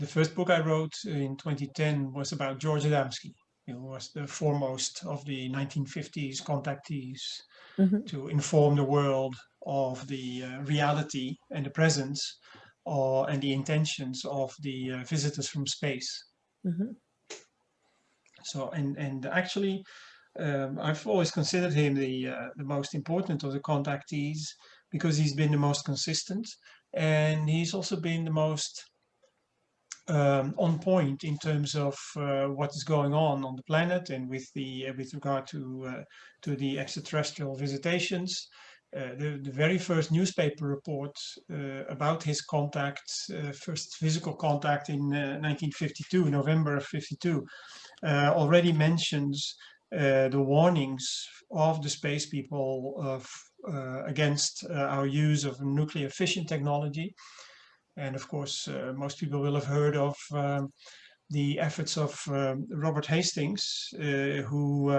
The first book I wrote in 2010 was about George Adamski, who was the foremost of the 1950s contactees Hmm. to inform the world of the reality and the presence and the intentions of the visitors from space. Hmm. So, and actually, I've always considered him the most important of the contactees because he's been the most consistent, and he's also been the most on point in terms of what is going on the planet and with regard to the extraterrestrial visitations. The very first newspaper report about his contact, first physical contact in 1952, November of 52, already mentions the warnings of the space people against our use of nuclear fission technology. And of course, most people will have heard of the efforts of Robert Hastings, who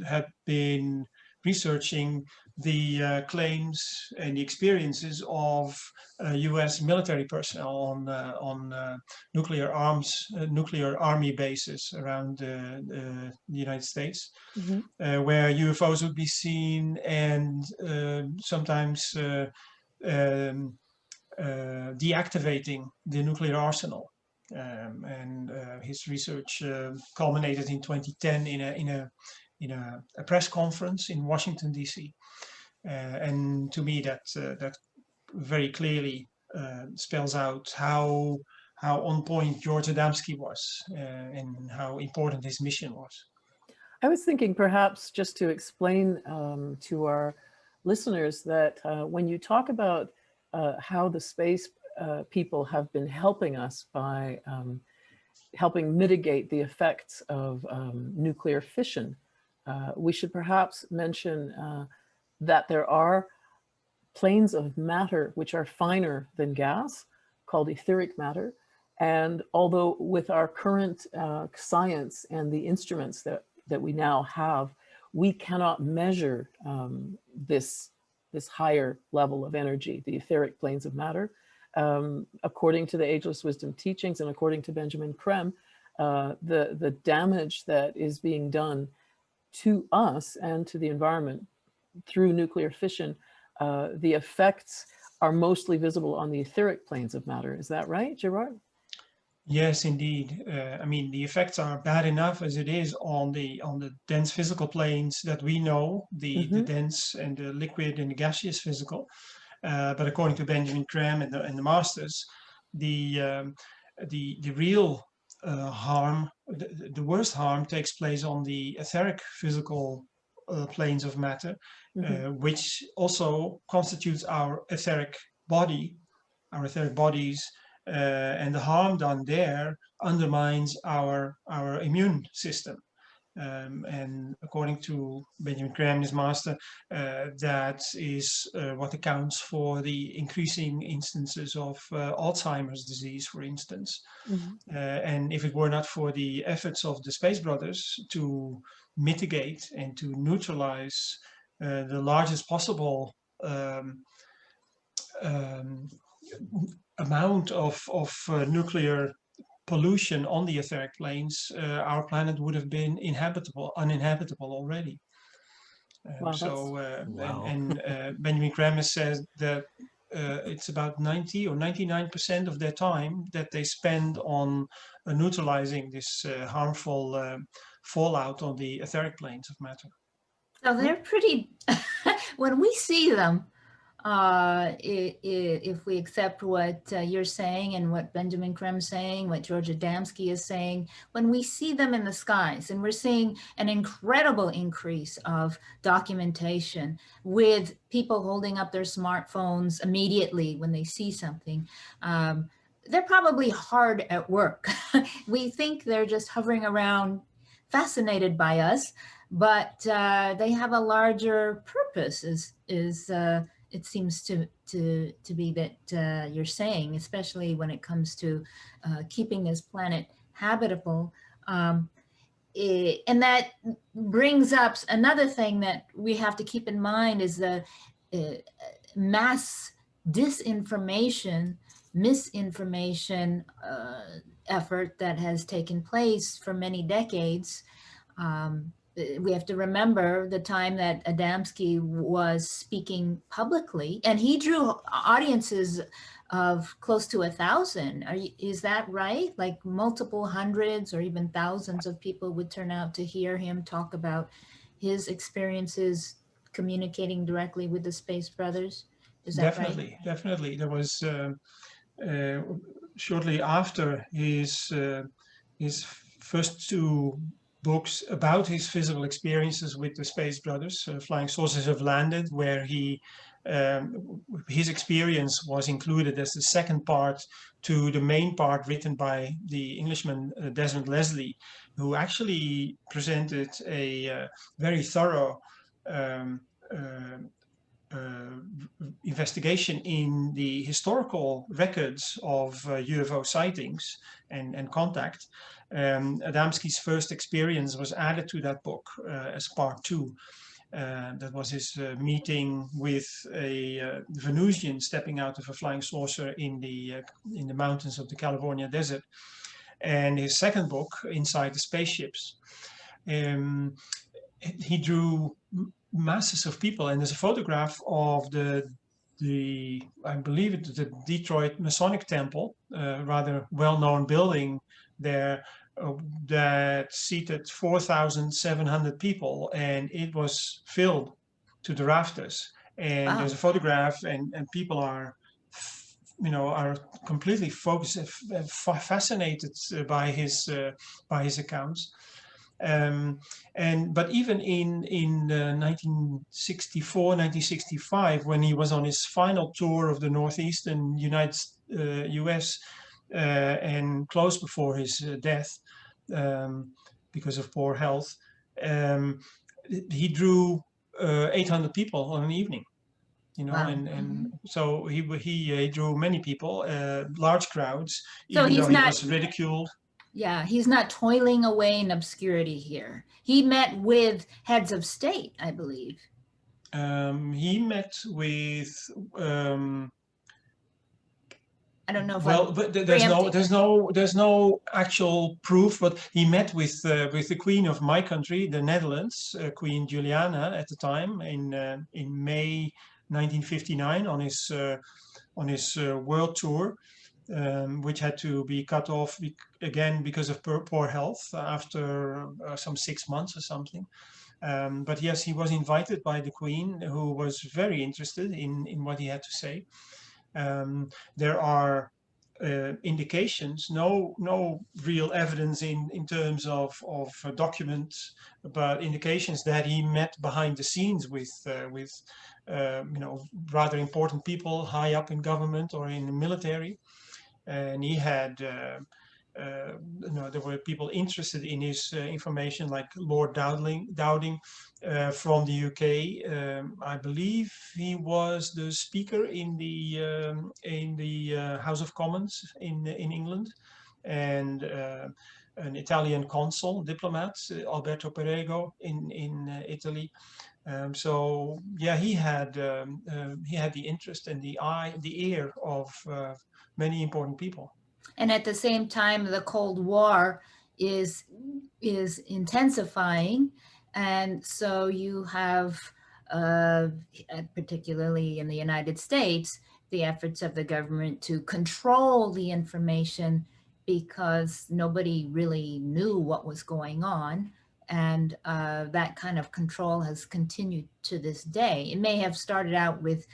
had been researching the claims and the experiences of U.S. military personnel on nuclear army bases around the United States, Hmm. where UFOs would be seen and sometimes deactivating the nuclear arsenal. And his research culminated in 2010 in a press conference in Washington D.C. And to me, that very clearly spells out how on point George Adamski was and how important his mission was. I was thinking perhaps just to explain to our listeners that when you talk about how the space people have been helping us by helping mitigate the effects of nuclear fission, we should perhaps mention that there are planes of matter which are finer than gas, called etheric matter. And although with our current science and the instruments that we now have, we cannot measure this higher level of energy, the etheric planes of matter. According to the Ageless Wisdom teachings and according to Benjamin Creme, the damage that is being done to us and to the environment through nuclear fission, the effects are mostly visible on the etheric planes of matter. Is that right, Gerard? Yes, indeed. I mean, the effects are bad enough as it is on the dense physical planes that we know, the Mm-hmm. dense and the liquid and the gaseous physical. But according to Benjamin Creme and the masters, the real harm, the worst harm takes place on the etheric physical planes of matter, Mm-hmm. which also constitutes our etheric bodies, and the harm done there undermines our immune system. And according to Benjamin Graham, his master, that is what accounts for the increasing instances of Alzheimer's disease, for instance. Mm-hmm. And if it were not for the efforts of the Space Brothers to mitigate and to neutralize the largest possible um, amount of nuclear pollution on the etheric planes, our planet would have been uninhabitable already. Wow, that's Wow. Benjamin Graham says that it's about 90 or 99% of their time that they spend on neutralizing this harmful fallout on the etheric planes of matter. So they're pretty, when we see them, if we accept what you're saying and what Benjamin Krem's saying, what George Adamski is saying, when we see them in the skies, and we're seeing an incredible increase of documentation with people holding up their smartphones immediately when they see something, they're probably hard at work. We think they're just hovering around, fascinated by us, but they have a larger purpose, it seems to be that you're saying, especially when it comes to keeping this planet habitable. And that brings up another thing that we have to keep in mind is the mass disinformation misinformation effort that has taken place for many decades. We have to remember the time that Adamski was speaking publicly, and he drew audiences of close to 1,000. Is that right? Like multiple hundreds or even thousands of people would turn out to hear him talk about his experiences communicating directly with the Space Brothers. Is that Definitely, right? definitely. There was shortly after his first two books about his physical experiences with the Space Brothers, Flying Saucers Have Landed, where his experience was included as the second part to the main part written by the Englishman Desmond Leslie, who actually presented a very thorough um, investigation in the historical records of UFO sightings and contact. Adamski's first experience was added to that book as part two. That was his meeting with a Venusian stepping out of a flying saucer in the mountains of the California desert. And his second book, Inside the Spaceships. He drew masses of people, and there's a photograph of the I believe it's the Detroit Masonic Temple, rather well-known building there, that seated 4,700 people, and it was filled to the rafters. And Wow. there's a photograph, and people are, are completely focused, fascinated by his accounts. But even in 1964, 1965, when he was on his final tour of the northeastern U.S. And close before his death because of poor health, he drew 800 people on an evening. Wow. And so he drew many people, large crowds, So even though he was ridiculed. Yeah, he's not toiling away in obscurity here. He met with heads of state, I believe. He met with I don't know if but there's no actual proof, but he met with the Queen of my country, the Netherlands, Queen Juliana at the time in May 1959 on his world tour. Which had to be cut off again because of poor health after some 6 months or something. But yes, he was invited by the Queen, who was very interested in what he had to say. There are indications, no real evidence in terms of documents, but indications that he met behind the scenes with rather important people high up in government or in the military. And he had there were people interested in his information, like Lord Dowding from the UK. I believe he was the speaker in the House of Commons in England, and an Italian consul diplomat, Alberto Perego, in Italy. So yeah, he had the interest and the ear of many important people. And at the same time, the Cold War is intensifying, and so you have, particularly in the United States, the efforts of the government to control the information because nobody really knew what was going on. And that kind of control has continued to this day. It may have started out with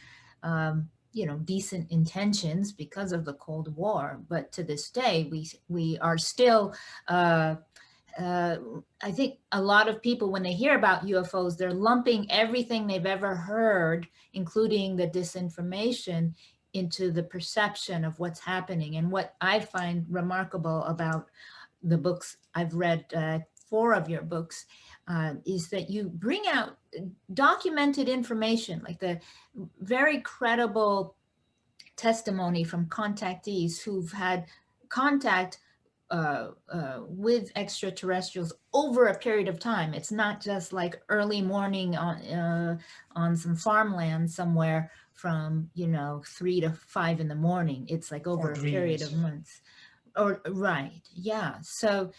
decent intentions because of the Cold War, but to this day, we are still, I think a lot of people, when they hear about UFOs, they're lumping everything they've ever heard, including the disinformation, into the perception of what's happening. And what I find remarkable about the books I've read, 4 of your books, is that you bring out documented information, like the very credible testimony from contactees who've had contact with extraterrestrials over a period of time. It's not just like early morning on some farmland somewhere from, you know, 3 to 5 in the morning. It's like over a period of months. Or right, yeah. So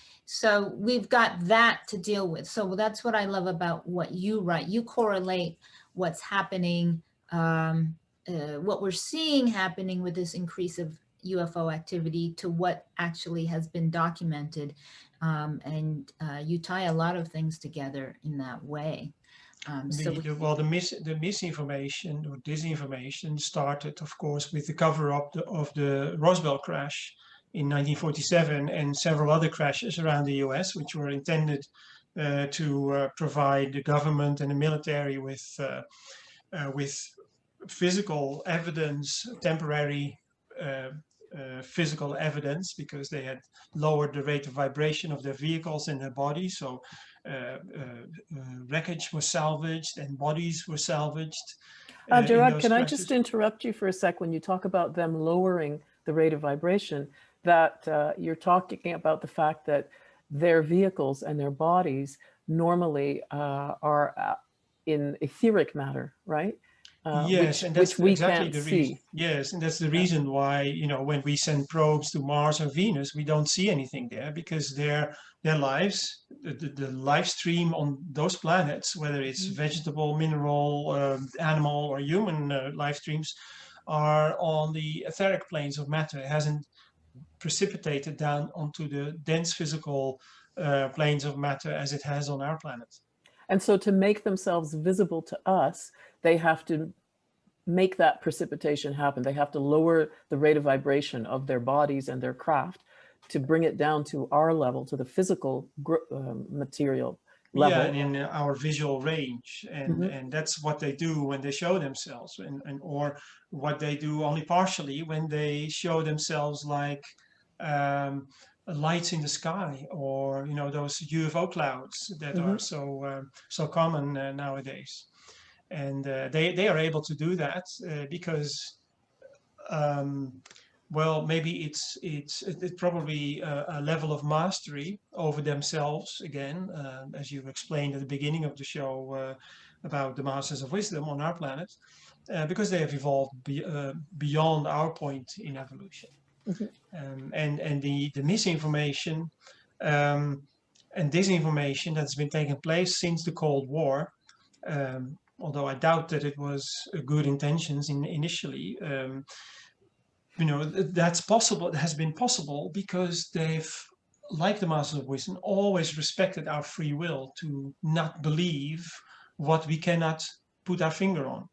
we've got that to deal with. So that's what I love about what you write. You correlate what's happening, what we're seeing happening with this increase of UFO activity to what actually has been documented, and you tie a lot of things together in that way. Well, the misinformation or disinformation started, of course, with the cover-up of the Roswell crash in 1947 and several other crashes around the US, which were intended to provide the government and the military with physical evidence, temporary physical evidence, because they had lowered the rate of vibration of their vehicles in their body. So wreckage was salvaged and bodies were salvaged. Gerard, can I just interrupt you for a sec? When you talk about them lowering the rate of vibration, that you're talking about the fact that their vehicles and their bodies normally are in etheric matter, right? Yes, and that's exactly the reason. See. Yes, and that's the reason why, you know, when we send probes to Mars or Venus, we don't see anything there, because their lives, the life stream on those planets, whether it's vegetable, mineral, animal, or human life streams, are on the etheric planes of matter. It hasn't precipitated down onto the dense physical planes of matter as it has on our planet. And so to make themselves visible to us, they have to make that precipitation happen. They have to lower the rate of vibration of their bodies and their craft to bring it down to our level, to the physical material level. Yeah, and in our visual range. And that's what they do when they show themselves, or what they do only partially when they show themselves like lights in the sky, or, you know, those UFO clouds that are so common nowadays. And they are able to do that because well, maybe it's probably a level of mastery over themselves again, as you explained at the beginning of the show about the masters of wisdom on our planet, because they have evolved beyond our point in evolution. And the misinformation and disinformation that's been taking place since the Cold War, although I doubt that it was good intentions initially, you know, that's possible. It has been possible because they've, like the Masters of Wisdom, always respected our free will to not believe what we cannot put our finger on.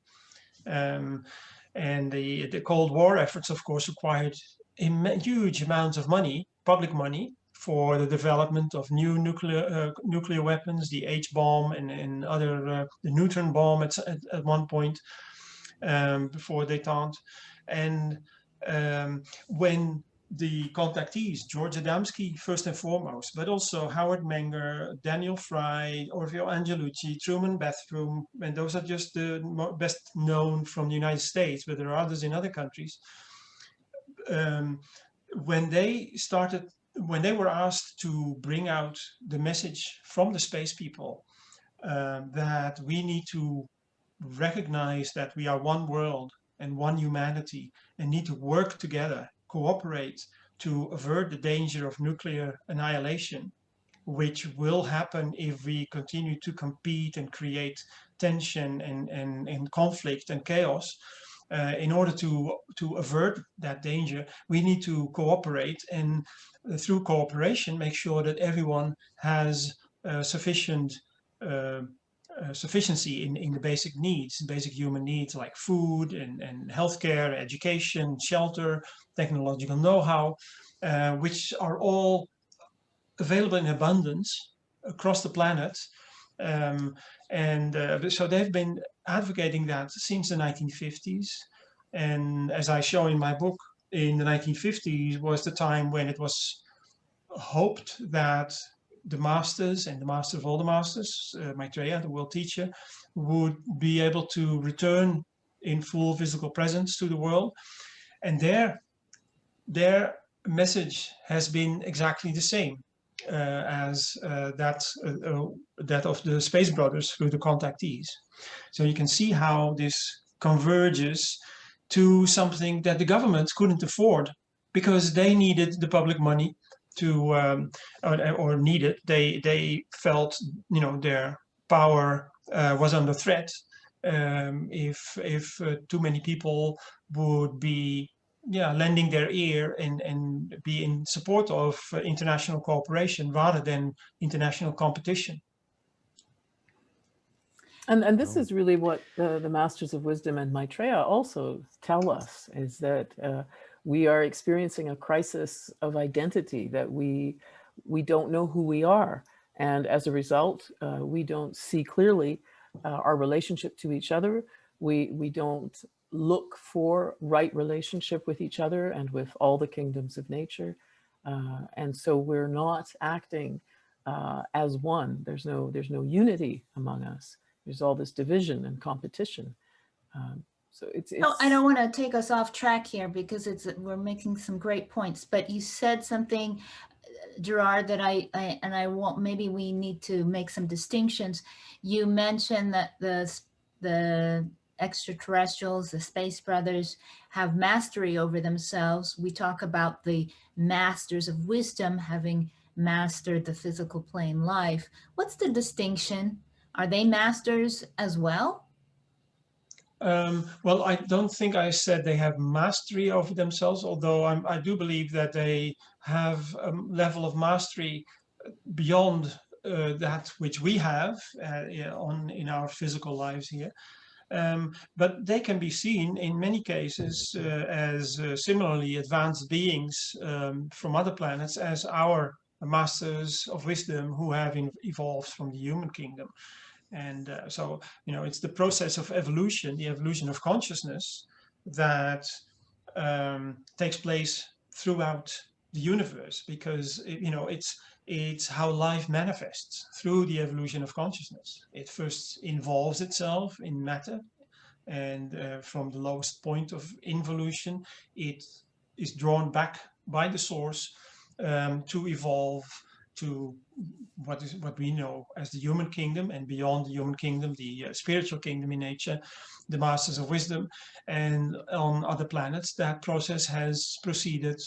And the Cold War efforts, of course, required huge amounts of money, public money, for the development of new nuclear weapons, the H-bomb and other, the neutron bomb at one point before détente. And when the contactees, George Adamski first and foremost, but also Howard Menger, Daniel Fry, Orville Angelucci, Truman Bethune, and those are just the best known from the United States, but there are others in other countries. When they were asked to bring out the message from the space people that we need to recognize that we are one world and one humanity, and need to work together, cooperate to avert the danger of nuclear annihilation, which will happen if we continue to compete and create tension and conflict and chaos. In order to avert that danger, we need to cooperate, and through cooperation, make sure that everyone has sufficiency in the basic needs, basic human needs like food and healthcare, education, shelter, technological know-how, which are all available in abundance across the planet. So they've been advocating that since the 1950s. And as I show in my book, in the 1950s was the time when it was hoped that the masters and the master of all the masters, Maitreya, the world teacher, would be able to return in full physical presence to the world. And their message has been exactly the same as that of the Space Brothers through the contactees. So you can see how this converges to something that the governments couldn't afford because they needed the public money to, or needed, they felt, their power was under threat if too many people would be lending their ear and be in support of international cooperation rather than international competition. And this is really what the Masters of Wisdom and Maitreya also tell us, is that we are experiencing a crisis of identity, that we don't know who we are. And as a result, we don't see clearly our relationship to each other. We don't look for right relationship with each other and with all the kingdoms of nature. And so we're not acting as one. There's no unity among us. There's all this division and competition. So it's No, I don't want to take us off track here because we're making some great points, but you said something, Gerard, that I want, maybe we need to make some distinctions. You mentioned that the extraterrestrials, the space brothers, have mastery over themselves. We talk about the masters of wisdom having mastered the physical plane life. What's the distinction? Are they masters as well? Well, I don't think I said they have mastery over themselves, although I do believe that they have a level of mastery beyond that which we have in our physical lives here. But they can be seen in many cases as similarly advanced beings from other planets as our masters of wisdom who have evolved from the human kingdom. And so, it's the process of evolution, the evolution of consciousness that takes place throughout the universe, because, it's how life manifests through the evolution of consciousness. It first involves itself in matter, and from the lowest point of involution, it is drawn back by the source to evolve to what we know as the human kingdom, and beyond the human kingdom, the spiritual kingdom in nature, the masters of wisdom. And on other planets, that process has proceeded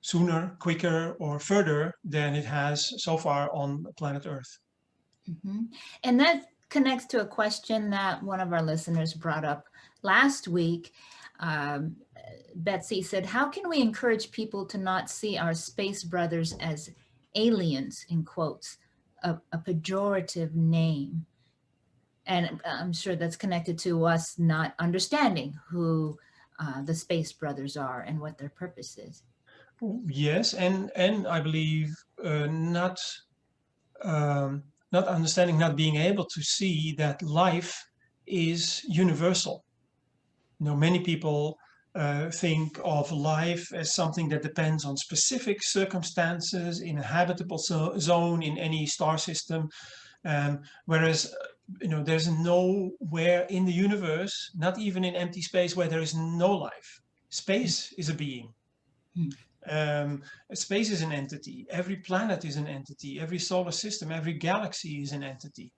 sooner, quicker, or further than it has so far on planet Earth. Mm-hmm. And that connects to a question that one of our listeners brought up last week. Betsy said, how can we encourage people to not see our space brothers as aliens, in quotes, a pejorative name? And I'm sure that's connected to us not understanding who the space brothers are and what their purpose is. Yes, and I believe not understanding, not being able to see that life is universal. Many people think of life as something that depends on specific circumstances in a habitable zone in any star system, whereas there's nowhere in the universe, not even in empty space, where there is no life. Space is a being. Space is an entity. Every planet is an entity. Every solar system, every galaxy is an entity.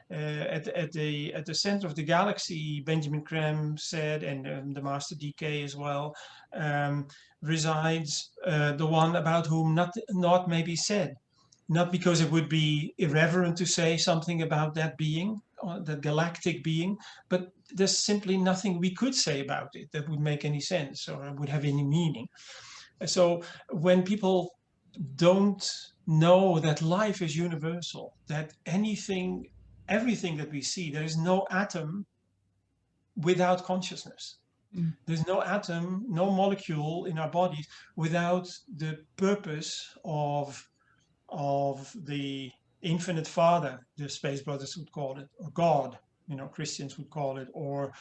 At the center of the galaxy, Benjamin Creme said, and the Master DK as well, resides the one about whom not may be said. Not because it would be irreverent to say something about that being, that galactic being, but there's simply nothing we could say about it that would make any sense or would have any meaning. So when people don't know that life is universal, that everything that we see, there is no atom without consciousness. There's no atom, no molecule in our bodies without the purpose of the infinite Father, the space brothers would call it, or God, Christians would call it, or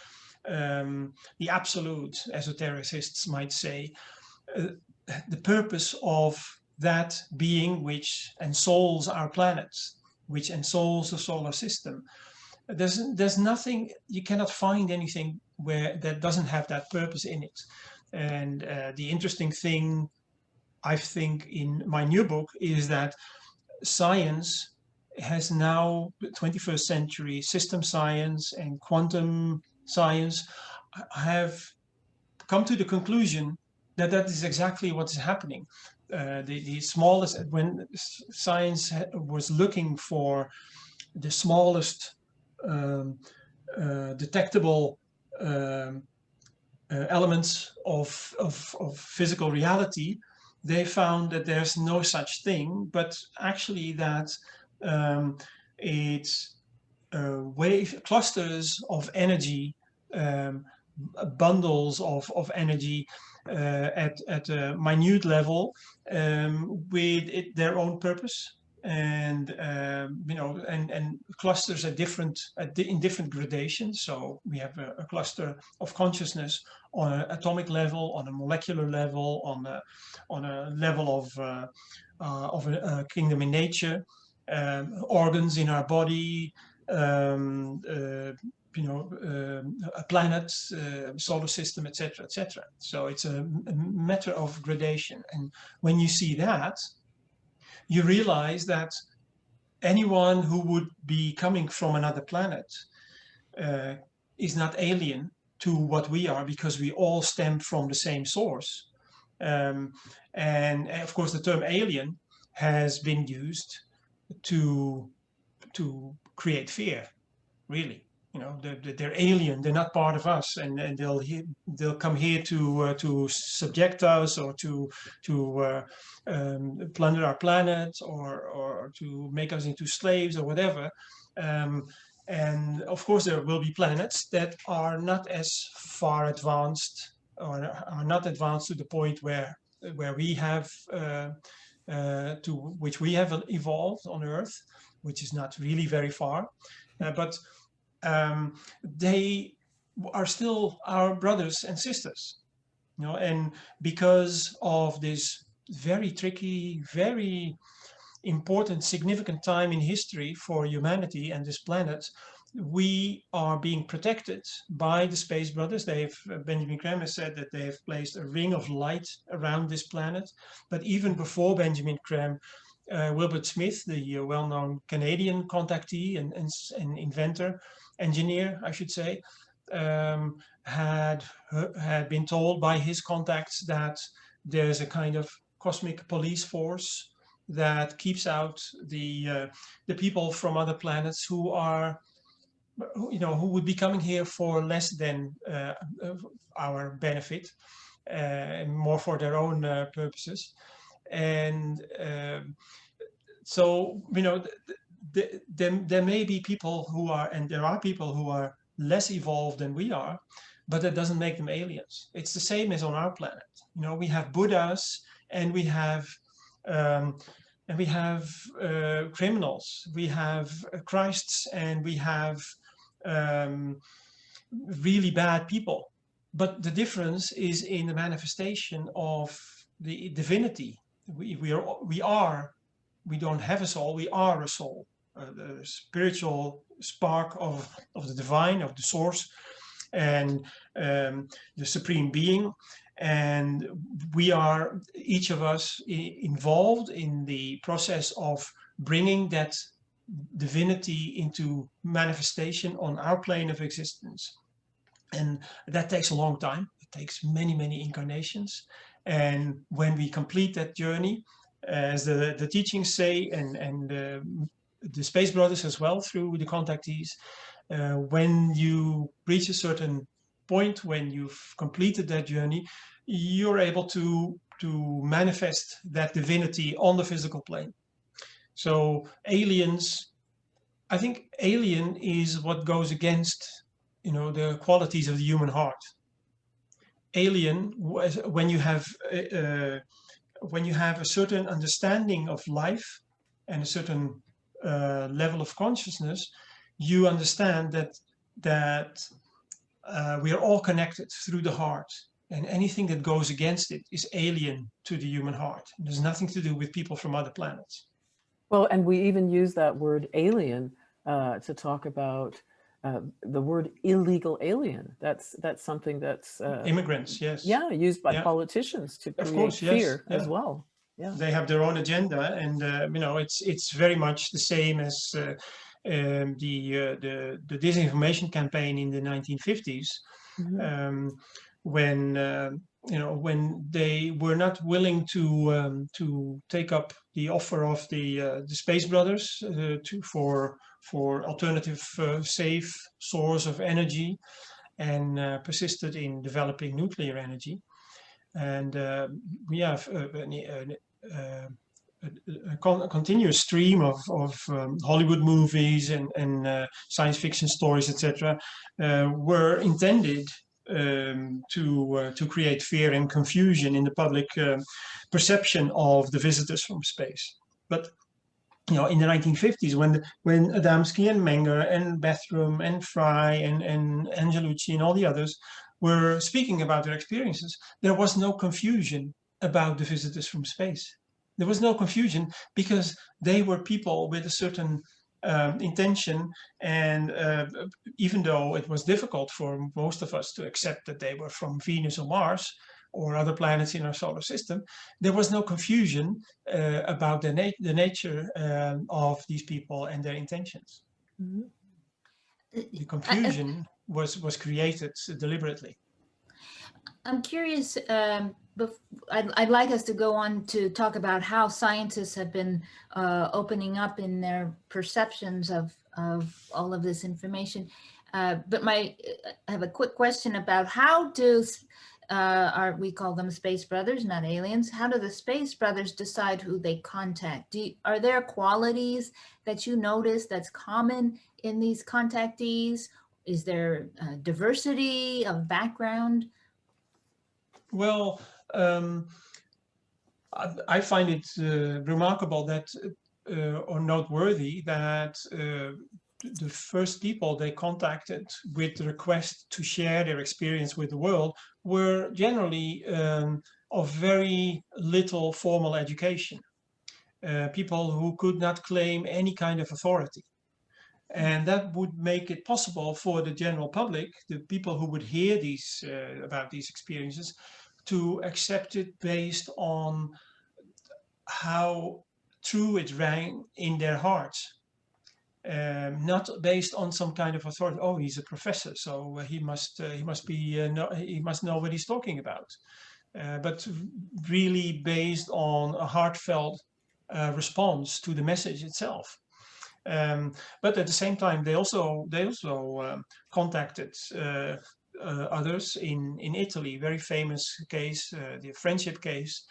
the absolute, esotericists might say. The purpose of that being which ensouls our planets, which ensouls the solar system. There's nothing, you cannot find anything where that doesn't have that purpose in it. And the interesting thing, I think, in my new book is that science has now, 21st century system science and quantum science have come to the conclusion that that is exactly what is happening. The smallest, when science was looking for the smallest detectable elements of physical reality, they found that there's no such thing, but actually that it's wave clusters of energy, bundles of energy at a minute level with their own purpose, and you know, and clusters are different in different gradations. So we have a cluster of consciousness on an atomic level, on a molecular level, on a level of a kingdom in nature, organs in our body, you know, a planet, solar system, etc., etc. So it's a matter of gradation. And when you see that, you realize that anyone who would be coming from another planet is not alien to what we are, because we all stem from the same source. And of course, the term alien has been used to create fear, really. You know, they're alien, they're not part of us, and they'll come here to subject us, or to plunder our planet, or to make us into slaves, or whatever. And of course, there will be planets that are not as far advanced, or are not advanced to the point where we have to which we have evolved on Earth, which is not really very far, but they are still our brothers and sisters, you know. And because of this very tricky, very important, significant time in history for humanity and this planet, we are being protected by the Space Brothers. Benjamin Graham has said that they have placed a ring of light around this planet. But even before Benjamin Graham, Wilbert Smith, the well-known Canadian contactee and inventor, engineer, I should say, had been told by his contacts that there's a kind of cosmic police force that keeps out the people from other planets who are, you know, who would be coming here for less than our benefit, and more for their own purposes. And so, you know, there may be people who are, and there are people who are less evolved than we are, but that doesn't make them aliens. It's the same as on our planet. You know, we have Buddhas, and we have criminals, we have Christs, and we have really bad people. But the difference is in the manifestation of the divinity. We don't have a soul, we are a soul, the spiritual spark of the divine, of the source, and the supreme being. And we are, each of us, involved in the process of bringing that divinity into manifestation on our plane of existence. And that takes a long time. It takes many, many incarnations. And when we complete that journey, as the teachings say, and the Space Brothers as well, through the contactees, when you reach a certain point, when you've completed that journey, you're able to manifest that divinity on the physical plane. So aliens, I think alien is what goes against, you know, the qualities of the human heart. Alien, when you have a certain understanding of life and a certain level of consciousness, you understand that we are all connected through the heart, and anything that goes against it is alien to the human heart. It has nothing to do with people from other planets. Well, and we even use that word alien to talk about the word illegal alien. That's something that's immigrants, yes. Yeah, used by politicians to create course, yes. fear as well. Yeah, they have their own agenda, and you know, it's very much the same as the disinformation campaign in the 1950s, when when they were not willing to take up the offer of the Space Brothers for alternative safe source of energy, and persisted in developing nuclear energy. And we have a continuous stream of Hollywood movies and science fiction stories, etc., were intended to create fear and confusion in the public perception of the visitors from space. But in the 1950s, when Adamski and Menger and Bethrum and Fry and Angelucci and all the others were speaking about their experiences, there was no confusion about the visitors from space. There was no confusion because they were people with a certain intention, and even though it was difficult for most of us to accept that they were from Venus or Mars or other planets in our solar system, there was no confusion about the nature of these people and their intentions. The confusion was created deliberately. I'm curious, I'd like us to go on to talk about how scientists have been opening up in their perceptions of all of this information. But I have a quick question about how we call them Space Brothers, not aliens. How do the Space Brothers decide who they contact? Are there qualities that you notice that's common in these contactees? Is there diversity of background? Well, I find it remarkable that, or noteworthy, that the first people they contacted with the request to share their experience with the world were generally of very little formal education, people who could not claim any kind of authority. And that would make it possible for the general public, the people who would hear these about these experiences, to accept it based on how true it rang in their hearts. Not based on some kind of authority. Oh, he's a professor, so he must know what he's talking about. But really based on a heartfelt response to the message itself. But at the same time, they also contacted others in Italy. Very famous case, the friendship case,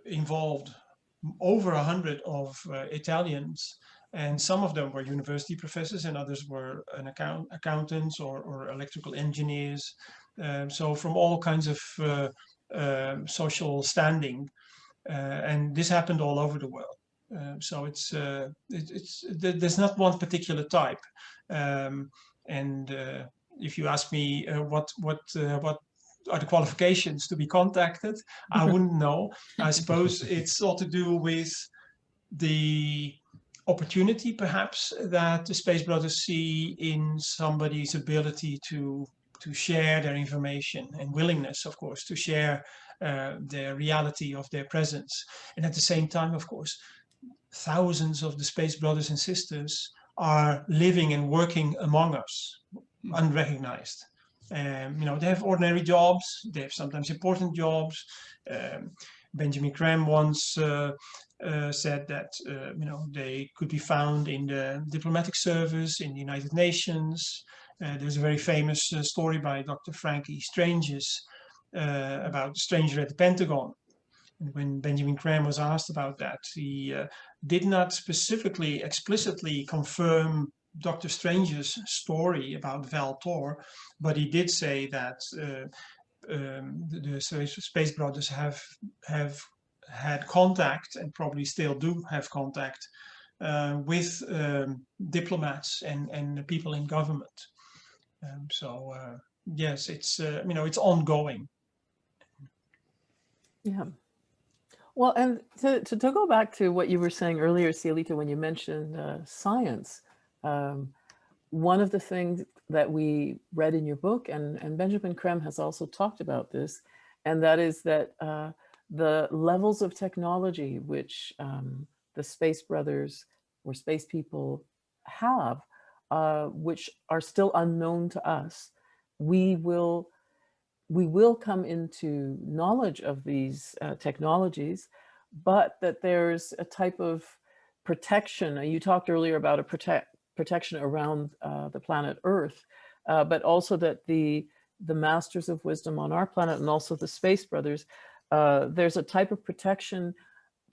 involved over 100 of Italians, and some of them were university professors and others were accountants or electrical engineers. So from all kinds of social standing, and this happened all over the world. So there's not one particular type. And if you ask me what are the qualifications to be contacted, I wouldn't know. I suppose it's all to do with the opportunity, perhaps, that the Space Brothers see in somebody's ability to share their information, and willingness, of course, to share the reality of their presence. And at the same time, of course, thousands of the Space Brothers and sisters are living and working among us, unrecognized. They have ordinary jobs, they have sometimes important jobs. Benjamin Creme once said that they could be found in the diplomatic service, in the United Nations. There's a very famous story by Dr. Frankie Stranges about the stranger at the Pentagon. And when Benjamin Creme was asked about that, he did not specifically, explicitly confirm Dr. Strange's story about Val Thor, but he did say that the Space Brothers have had contact, and probably still do have contact, with diplomats and people in government. Yes, it's it's ongoing. Yeah. Well, and to go back to what you were saying earlier, Cielito, when you mentioned science, one of the things that we read in your book, and Benjamin Creme has also talked about this, and that is that the levels of technology which the Space Brothers or space people have, which are still unknown to us, we will come into knowledge of these technologies, but that there's a type of protection. You talked earlier about a protection around the planet Earth, but also that the masters of wisdom on our planet and also the Space Brothers, there's a type of protection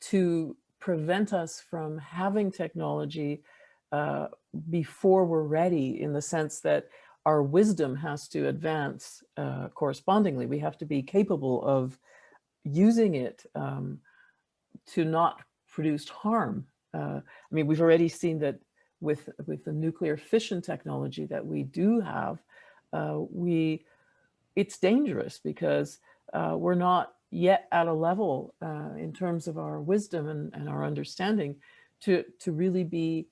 to prevent us from having technology before we're ready, in the sense that our wisdom has to advance correspondingly. We have to be capable of using it to not produce harm. I mean, we've already seen that with the nuclear fission technology that we do have, it's dangerous because we're not yet at a level in terms of our wisdom and our understanding to really be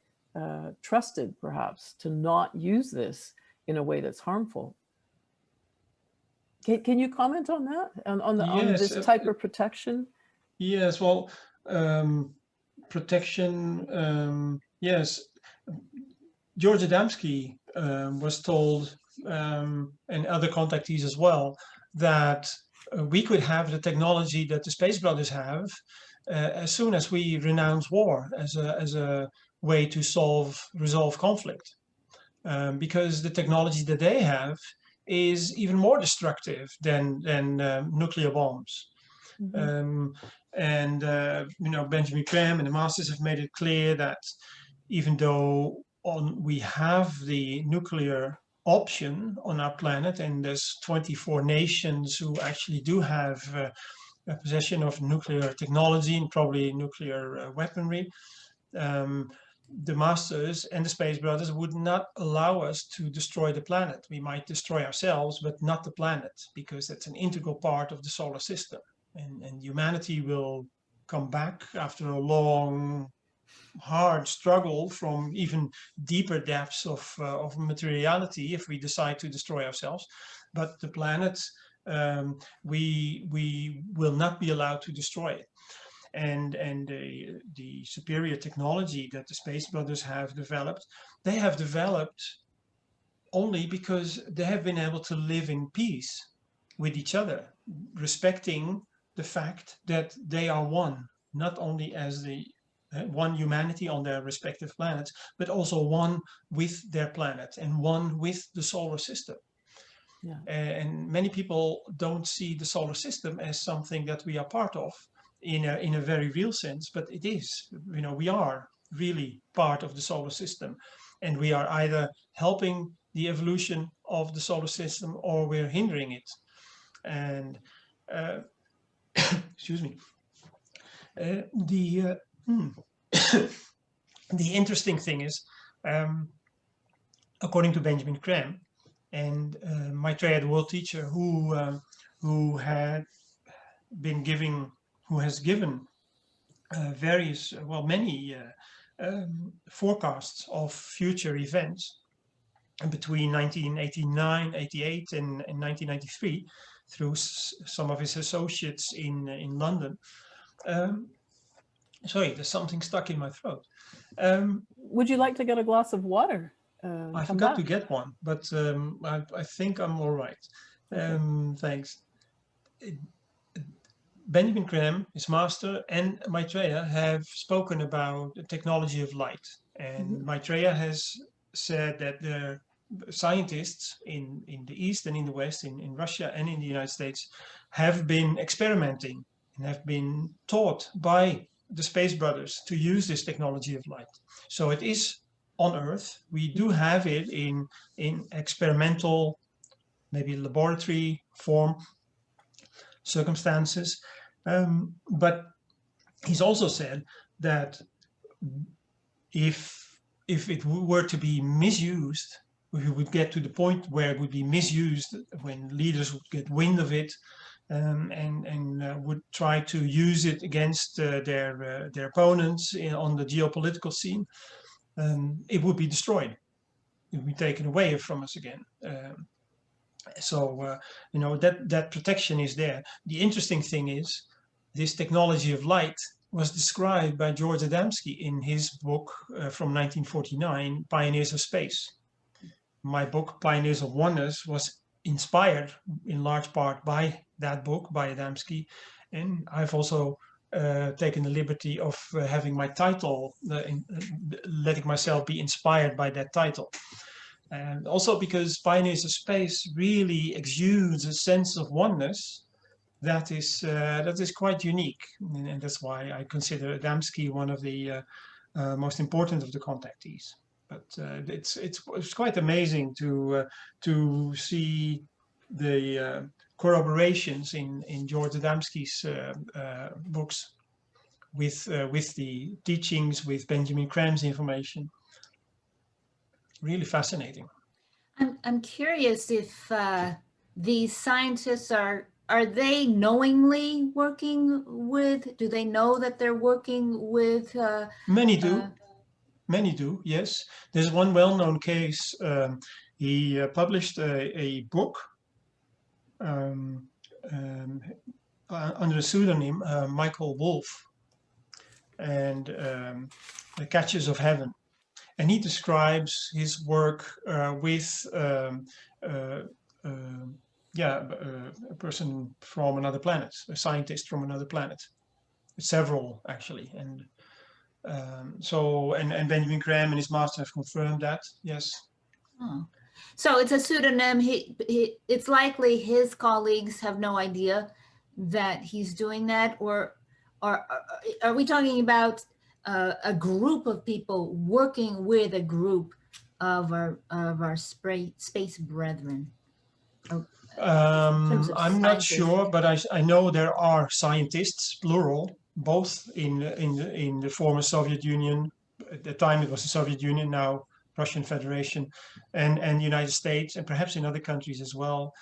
trusted, perhaps, to not use this in a way that's harmful. Can you comment on that, on this type of protection? Yes, well, protection, yes. George Adamski was told, and other contactees as well, that we could have the technology that the Space Brothers have as soon as we renounce war as a way to resolve conflict. Because the technology that they have is even more destructive than nuclear bombs. Mm-hmm. Benjamin Graham and the Masters have made it clear that even though we have the nuclear option on our planet, and there's 24 nations who actually do have a possession of nuclear technology and probably nuclear weaponry, the Masters and the Space Brothers would not allow us to destroy the planet. We might destroy ourselves, but not the planet, because that's an integral part of the solar system. And humanity will come back after a long, hard struggle from even deeper depths of materiality if we decide to destroy ourselves. But the planet, we will not be allowed to destroy it. And the superior technology that the Space Brothers have developed, they have developed only because they have been able to live in peace with each other, respecting the fact that they are one, not only as the one humanity on their respective planets, but also one with their planet and one with the solar system. Yeah. And many people don't see the solar system as something that we are part of in a very real sense, but it is. We are really part of the solar system, and we are either helping the evolution of the solar system or we're hindering it. And excuse me. The interesting thing is, according to Benjamin Graham and Maitreya, the world teacher, who has given various, many forecasts of future events between 1989, 88, and 1993 through some of his associates in London. Sorry, there's something stuck in my throat. Would you like to get a glass of water? I forgot to get one, but I think I'm all right. Okay. Thanks. Benjamin Graham, his master, and Maitreya have spoken about the technology of light. And Maitreya has said that the scientists in the East and in the West, in Russia and in the United States, have been experimenting and have been taught by the Space Brothers to use this technology of light. So it is on Earth. We do have it in experimental, maybe laboratory form circumstances. But he's also said that if it were to be misused, we would get to the point where it would be misused when leaders would get wind of it and would try to use it against their opponents on the geopolitical scene. It would be destroyed. It would be taken away from us again. That protection is there. The interesting thing is this technology of light was described by George Adamski in his book from 1949, Pioneers of Space. My book, Pioneers of Oneness, was inspired in large part by that book by Adamski, and I've also taken the liberty of having my title, letting myself be inspired by that title. And also because Pioneers of Space really exudes a sense of oneness that is quite unique, and that's why I consider Adamski one of the most important of the contactees. But it's quite amazing to see the corroborations in George Adamski's books with the teachings, with Benjamin Cram's information. Really fascinating. I'm curious if these scientists are they knowingly working with? Do they know that they're working with? Many do. Many do, yes. There's one well-known case. He published a book under a pseudonym, Michael Wolff, and The Catches of Heaven. And he describes his work with a person from another planet, a scientist from another planet, several actually. And and Benjamin Cram and his master have confirmed that, yes. Oh. So it's a pseudonym. It's likely his colleagues have no idea that he's doing that, or are we talking about a group of people working with a group of our space brethren? I'm not sure, but I know there are scientists, plural, both in the former Soviet Union. At the time it was the Soviet Union, now Russian Federation, and the United States, and perhaps in other countries as well.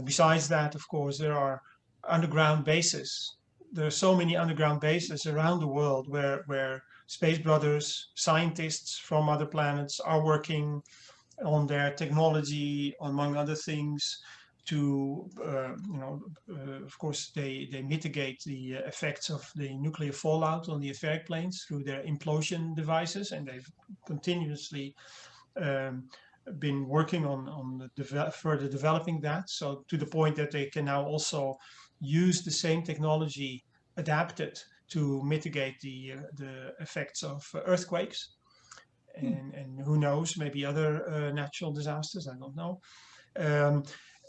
Besides that, of course, there are underground bases. There are so many underground bases around the world where space brothers, scientists from other planets are working on their technology, among other things, to, of course, they mitigate the effects of the nuclear fallout on the etheric planes through their implosion devices, and they've continuously been working on further developing that, so to the point that they can now also use the same technology adapted to mitigate the effects of earthquakes, and who knows, maybe other natural disasters, I don't know.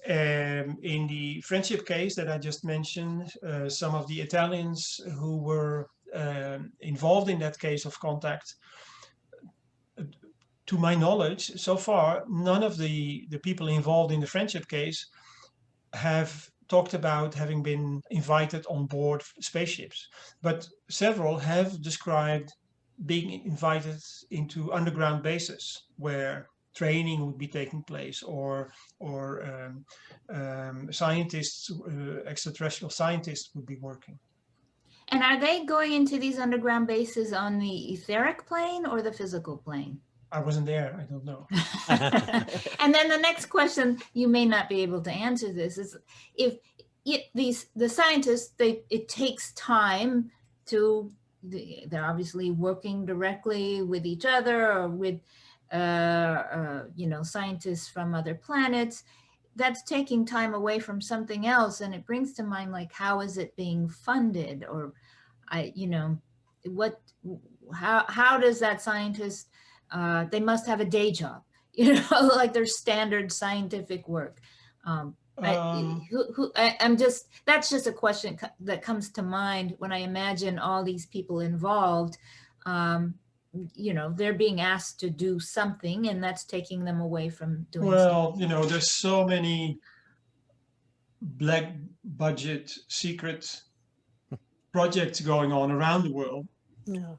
In the friendship case that I just mentioned, some of the Italians who were involved in that case of contact, to my knowledge, so far, none of the people involved in the friendship case have talked about having been invited on board spaceships, but several have described being invited into underground bases where training would be taking place, or scientists, extraterrestrial scientists would be working. And are they going into these underground bases on the etheric plane or the physical plane? I wasn't there, I don't know. And then the next question, you may not be able to answer this, is if the scientists, it takes time to, they're obviously working directly with each other or with scientists from other planets. That's taking time away from something else, and it brings to mind, like, how is it being funded, or how does that scientist, they must have a day job, like their standard scientific work. That's just a question that comes to mind when I imagine all these people involved. They're being asked to do something, and that's taking them away from doing something. There's so many black budget secret projects going on around the world. Yeah.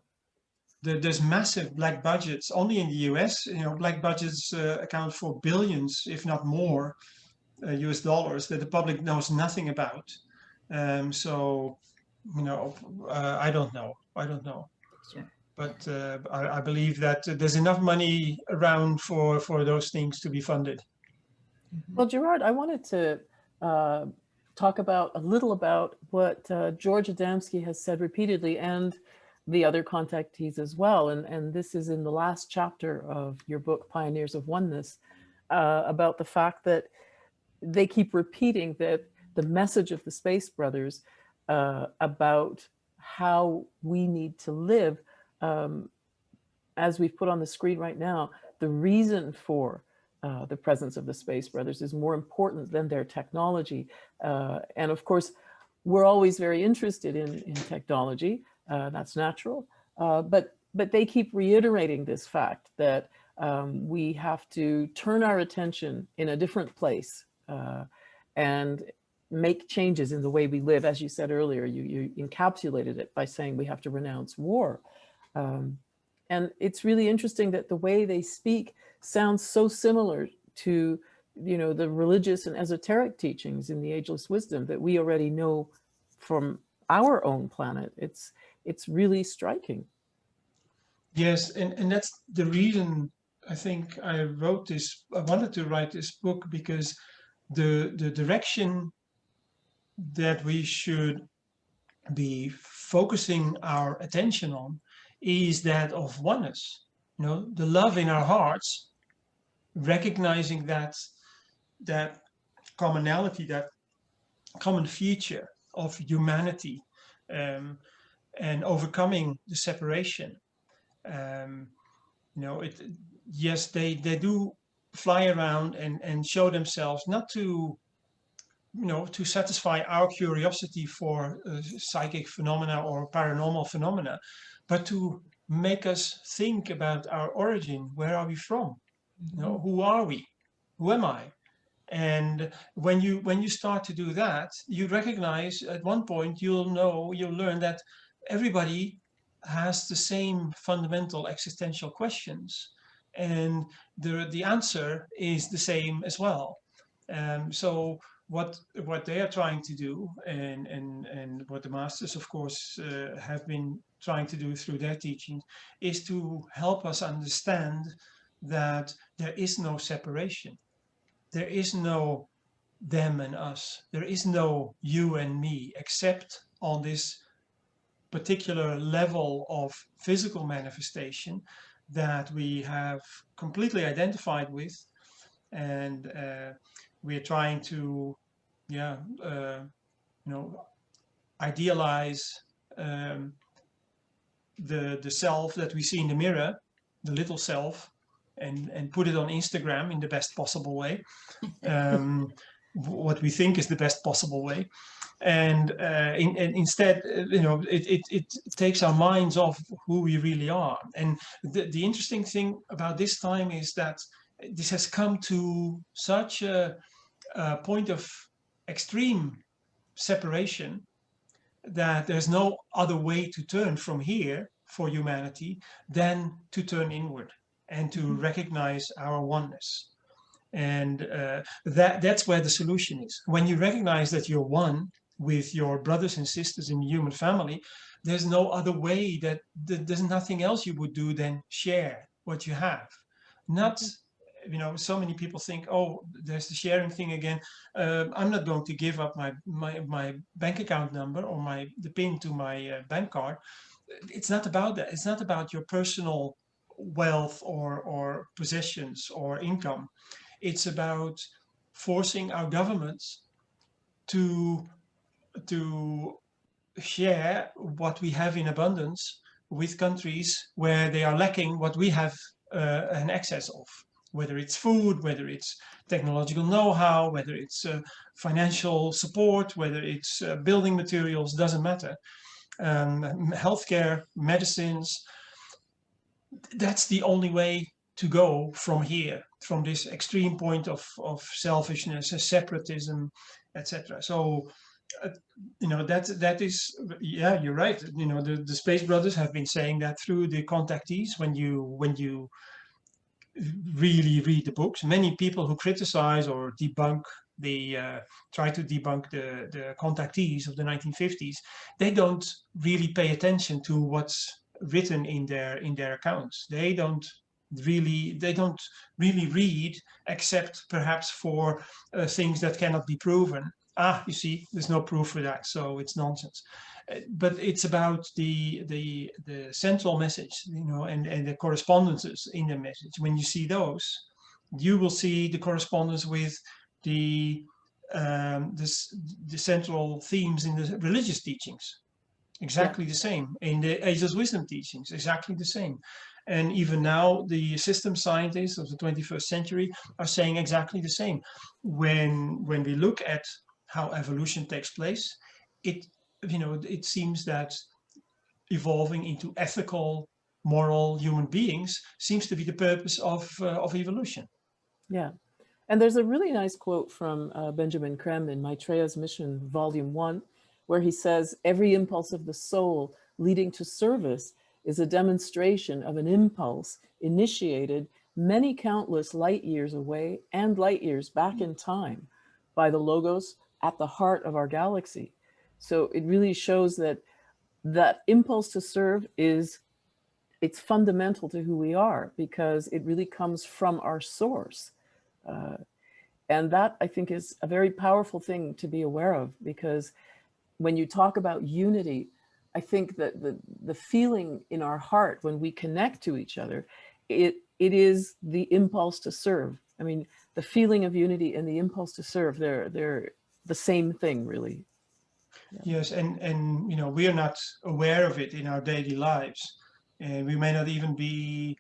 There's massive black budgets only in the US. Black budgets account for billions, if not more, US dollars that the public knows nothing about. I don't know. Sure. But I believe that there's enough money around for those things to be funded. Well, Gerard, I wanted to talk about a little about what George Adamski has said repeatedly, and the other contactees as well. And this is in the last chapter of your book, Pioneers of Oneness, about the fact that they keep repeating that the message of the Space Brothers about how we need to live, as we've put on the screen right now, the reason for the presence of the Space Brothers is more important than their technology. And of course, we're always very interested in technology. That's natural. But they keep reiterating this fact that we have to turn our attention in a different place and make changes in the way we live. As you said earlier, you encapsulated it by saying we have to renounce war. And it's really interesting that the way they speak sounds so similar to, you know, the religious and esoteric teachings in the Ageless Wisdom that we already know from our own planet. It's really striking. Yes, and that's the reason I think I wanted to write this book, because the direction that we should be focusing our attention on is that of oneness, you know, the love in our hearts, recognizing that commonality, that common feature of humanity, and overcoming the separation. You know, yes, they do fly around and show themselves, not to, you know, to satisfy our curiosity for psychic phenomena or paranormal phenomena, but to make us think about our origin. Where are we from? You know, who are we? Who am I? And when you start to do that, you recognize at one point you'll learn that everybody has the same fundamental existential questions, and the answer is the same as well. So what they are trying to do, and what the masters, of course, have been trying to do through their teaching, is to help us understand that there is no separation. There is no them and us. There is no you and me, except on this particular level of physical manifestation that we have completely identified with. And we're trying to, idealize the self that we see in the mirror, the little self, and put it on Instagram in the best possible way, what we think is the best possible way. And instead, it takes our minds off who we really are. And the interesting thing about this time is that this has come to such a point of extreme separation that there's no other way to turn from here for humanity than to turn inward and to recognize our oneness. And that's where the solution is. When you recognize that you're one with your brothers and sisters in the human family, there's no other way, that there's nothing else you would do than share what you have. Not, so many people think, oh, there's the sharing thing again. I'm not going to give up my bank account number or the PIN to my bank card. It's not about that. It's not about your personal wealth or possessions or income. It's about forcing our governments to share what we have in abundance with countries where they are lacking what we have an excess of, whether it's food, whether it's technological know-how, whether it's financial support, whether it's building materials, doesn't matter. Healthcare, medicines. That's the only way to go from here, from this extreme point of selfishness, separatism, etc. So, that is, yeah, you're right. The Space Brothers have been saying that through the contactees. When you really read the books, many people who criticize or debunk try to debunk the contactees of the 1950s, they don't really pay attention to what's written in their accounts. They don't really read, except perhaps for things that cannot be proven, you see, there's no proof for that, so it's nonsense. But it's about the central message, you know, and the correspondences in the message. When you see those, you will see the correspondence with the the central themes in the religious teachings. Exactly the same. In the ageless wisdom teachings, exactly the same. And even now, the system scientists of the 21st century are saying exactly the same. When we look at how evolution takes place, it, you know, it seems that evolving into ethical, moral human beings seems to be the purpose of evolution. Yeah. And there's a really nice quote from Benjamin Creme in Maitreya's Mission, Volume 1, where he says, every impulse of the soul leading to service is a demonstration of an impulse initiated many countless light years away and light years back in time by the Logos at the heart of our galaxy. So it really shows that that impulse to serve it's fundamental to who we are, because it really comes from our source. And that, I think, is a very powerful thing to be aware of, because when you talk about unity, I think that the feeling in our heart when we connect to each other, it is the impulse to serve. I mean, the feeling of unity and the impulse to serve, they're the same thing, really. Yeah. Yes, and you know, we are not aware of it in our daily lives, and we may not even be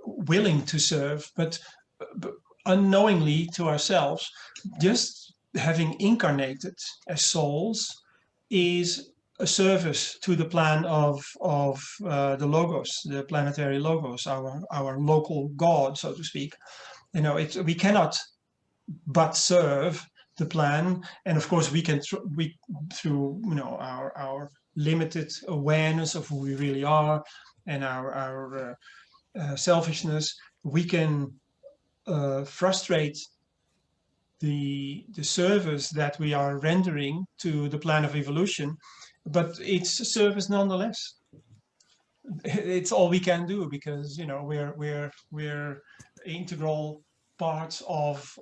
willing to serve, but unknowingly to ourselves, just having incarnated as souls is a service to the plan of the Logos, the planetary Logos, our local God, so to speak. You know, we cannot but serve the plan, and of course we can through you know our limited awareness of who we really are and our selfishness, we can frustrate the service that we are rendering to the plan of evolution, but it's a service nonetheless. It's all we can do, because you know we're integral parts of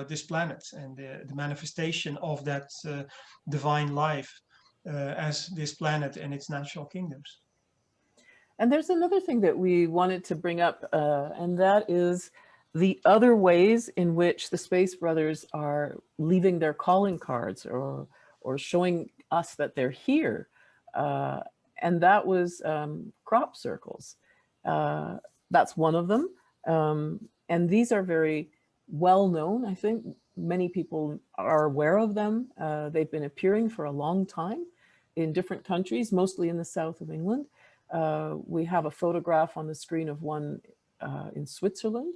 this planet and the manifestation of that divine life as this planet and its natural kingdoms. And there's another thing that we wanted to bring up, and that is the other ways in which the Space Brothers are leaving their calling cards or showing us that they're here. And that was crop circles. That's one of them. And these are very well known. I think many people are aware of them. They've been appearing for a long time in different countries, mostly in the south of England. We have a photograph on the screen of one in Switzerland.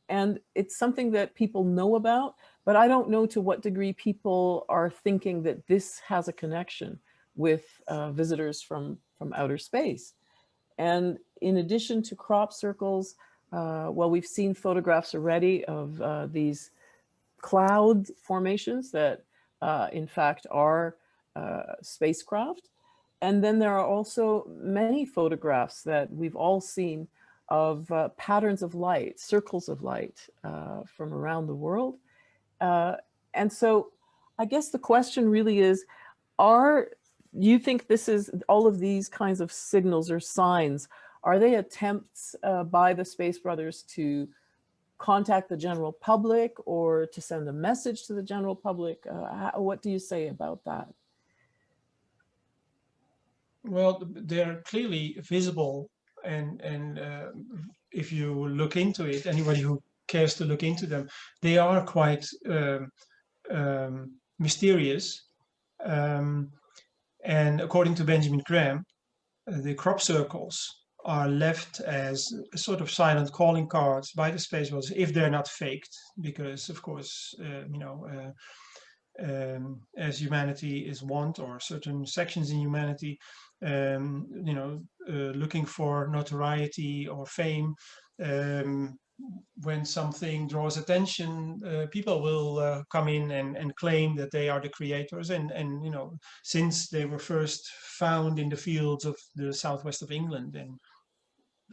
And it's something that people know about, but I don't know to what degree people are thinking that this has a connection with visitors from outer space. And in addition to crop circles, well, we've seen photographs already of these cloud formations that in fact are spacecraft. And then there are also many photographs that we've all seen of patterns of light, circles of light from around the world. And so I guess the question really is, you think this is, all of these kinds of signals or signs, are they attempts by the Space Brothers to contact the general public or to send a message to the general public? What do you say about that? Well, they're clearly visible, and if you look into it, anybody who cares to look into them, they are quite mysterious. And according to Benjamin Graham, the crop circles are left as a sort of silent calling cards by the Space Brothers, if they're not faked, because of course, you know, as humanity is wont, or certain sections in humanity, you know, looking for notoriety or fame. When something draws attention, people will come in and claim that they are the creators. And you know, since they were first found in the fields of the southwest of England, and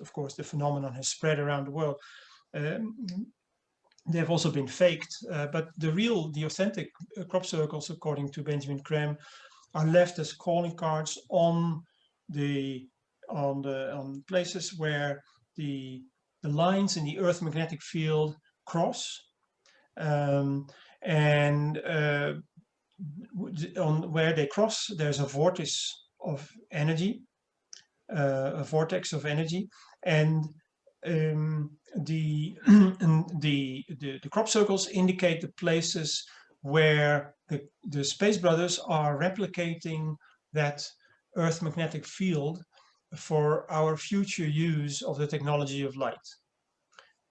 of course the phenomenon has spread around the world, they have also been faked, but the authentic crop circles, according to Benjamin Creme, are left as calling cards on places where the lines in the Earth magnetic field cross, and on where they cross, there's a vortex of energy, and the, the crop circles indicate the places where the Space Brothers are replicating that Earth magnetic field for our future use of the technology of light.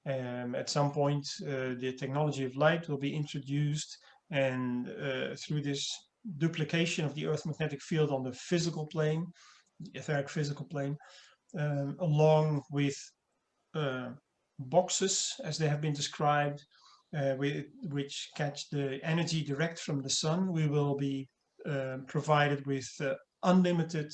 At some point, the technology of light will be introduced, and through this duplication of the Earth magnetic field on the physical plane, the etheric physical plane, along with boxes, as they have been described, which catch the energy direct from the sun, we will be provided with unlimited,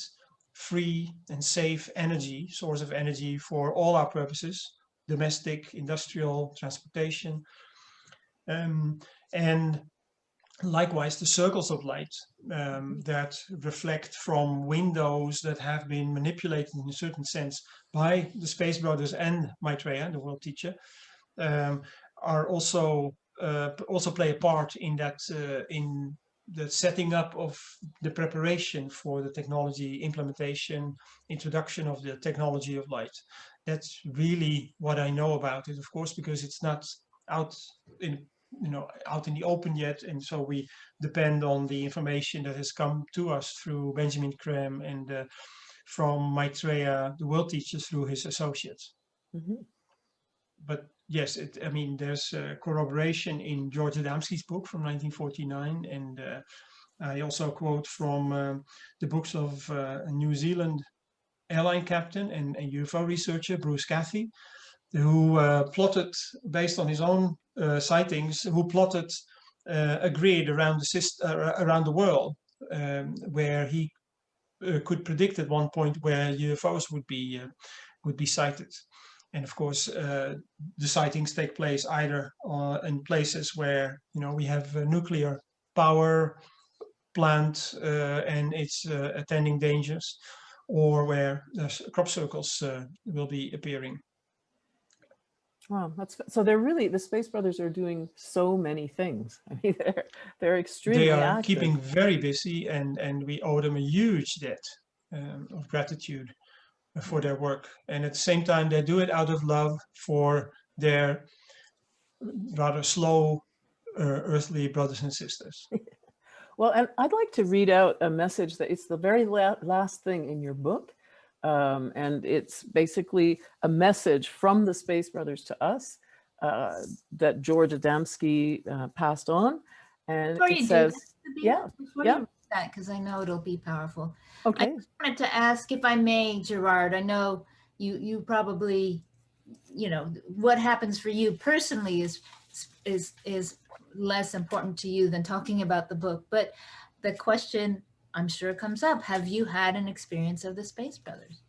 free and safe energy, source of energy for all our purposes, domestic, industrial, transportation. And likewise, the circles of light that reflect from windows that have been manipulated in a certain sense by the Space Brothers and Maitreya, the world teacher, are also play a part in that in the setting up of the preparation for the technology implementation, introduction of the technology of light. That's really what I know about it, of course, because it's not out in out in the open yet, and so we depend on the information that has come to us through Benjamin Creme and from Maitreya, the world teacher, through his associates. Mm-hmm. But yes, I mean, there's corroboration in George Adamski's book from 1949, and I also quote from the books of a New Zealand airline captain and UFO researcher, Bruce Cathy, who plotted, based on his own sightings, who plotted a grid around the world, where he could predict at one point where UFOs would be sighted. And of course, the sightings take place either in places where we have a nuclear power plant and its attending dangers, or where crop circles will be appearing. Wow, so they're really, the Space Brothers are doing so many things. I mean, they're extremely active. active. Keeping very busy, and we owe them a huge debt of gratitude for their work. And at the same time, they do it out of love for their rather slow earthly brothers and sisters. Well, and I'd like to read out a message that it's the very last thing in your book. And it's basically a message from the Space Brothers to us that George Adamski passed on. And it says, yeah, before you read that, because I know it'll be powerful. Okay. I just wanted to ask, if I may, Gerard, I know you probably, what happens for you personally is less important to you than talking about the book. But the question, I'm sure, comes up: have you had an experience of the Space Brothers?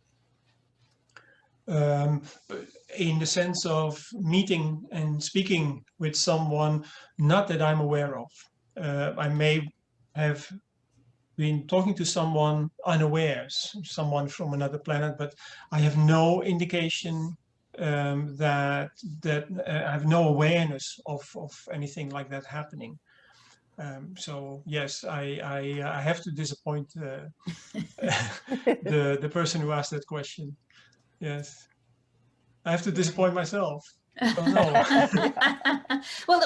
In the sense of meeting and speaking with someone, not that I'm aware of. I may have been talking to someone unawares, someone from another planet, but I have no indication that I have no awareness of anything like that happening. So yes, I have to disappoint the person who asked that question. Yes, I have to disappoint myself. Oh no. Well,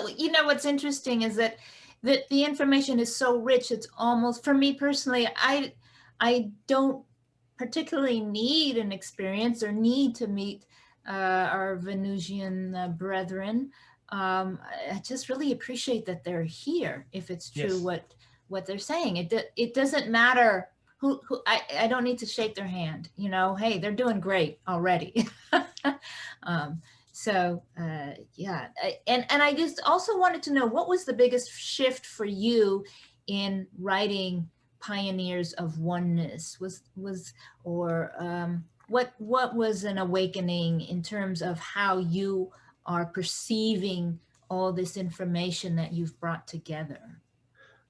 what's interesting is that the information is so rich. It's almost, for me personally, I don't particularly need an experience or need to meet our Venusian brethren. I just really appreciate that they're here. If it's true, yes, what they're saying, it doesn't matter who I don't need to shake their hand. Hey, they're doing great already. Yeah, and I just also wanted to know, what was the biggest shift for you in writing Pioneers of Oneness? What was an awakening in terms of how you are perceiving all this information that you've brought together?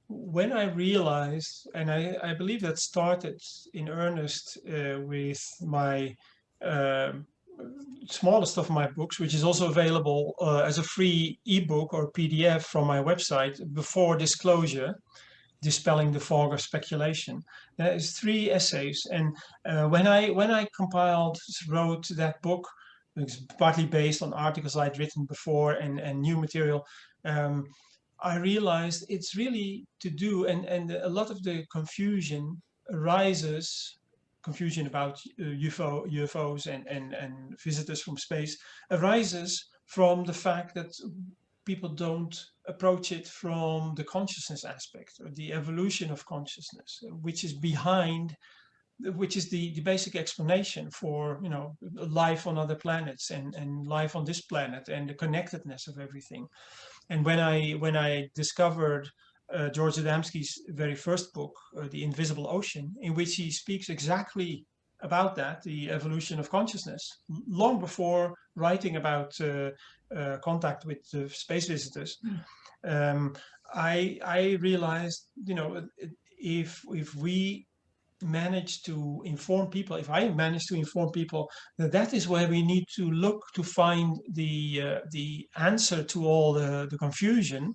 When I realized, and I believe that started in earnest with my um smallest of my books, which is also available as a free ebook or PDF from my website, Before Disclosure, Dispelling the Fog of Speculation. There is 3 essays, and when I wrote that book, it's partly based on articles I'd written before and new material. Um, I realized it's really to do, and a lot of the confusion arises, confusion about UFOs and visitors from space arises from the fact that people don't approach it from the consciousness aspect or the evolution of consciousness, which is behind, which is the basic explanation for, you know, life on other planets and life on this planet and the connectedness of everything. And when I discovered George Adamski's very first book, The Invisible Ocean, in which he speaks exactly about that, the evolution of consciousness, long before writing about contact with space visitors, I realized, you know, if we manage to inform people, if I manage to inform people, that is where we need to look to find the answer to all the confusion.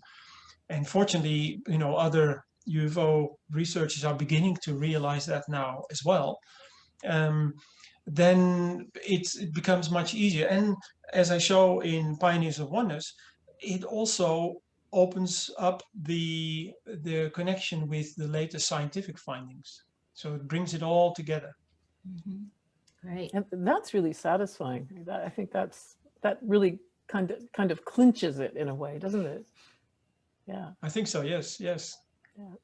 And fortunately, you know, other UFO researchers are beginning to realize that now as well. Then it becomes much easier. And as I show in Pioneers of Oneness, it also opens up the connection with the latest scientific findings. So it brings it all together. Mm-hmm. Great. And that's really satisfying. I think that really kind of clinches it in a way, doesn't it? Yeah. I think so. Yes. Yes. Yeah.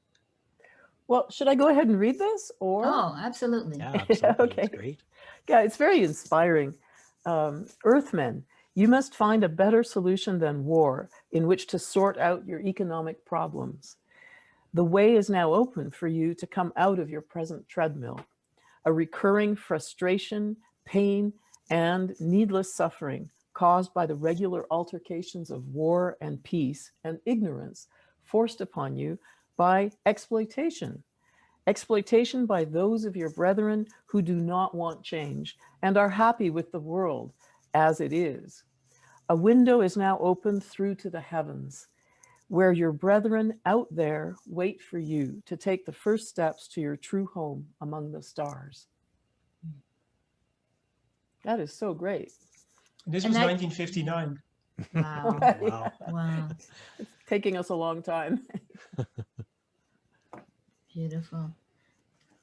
Well, should I go ahead and read this, or? Oh, absolutely. Yeah, absolutely. Okay. That's great. Yeah, it's very inspiring. Earthmen, you must find a better solution than war in which to sort out your economic problems. The way is now open for you to come out of your present treadmill, a recurring frustration, pain, and needless suffering caused by the regular altercations of war and peace and ignorance forced upon you by exploitation. Exploitation by those of your brethren who do not want change and are happy with the world as it is. A window is now opened through to the heavens, where your brethren out there wait for you to take the first steps to your true home among the stars. That is so great. This And was that- 1959. Wow. Wow. Wow. It's taking us a long time. Beautiful.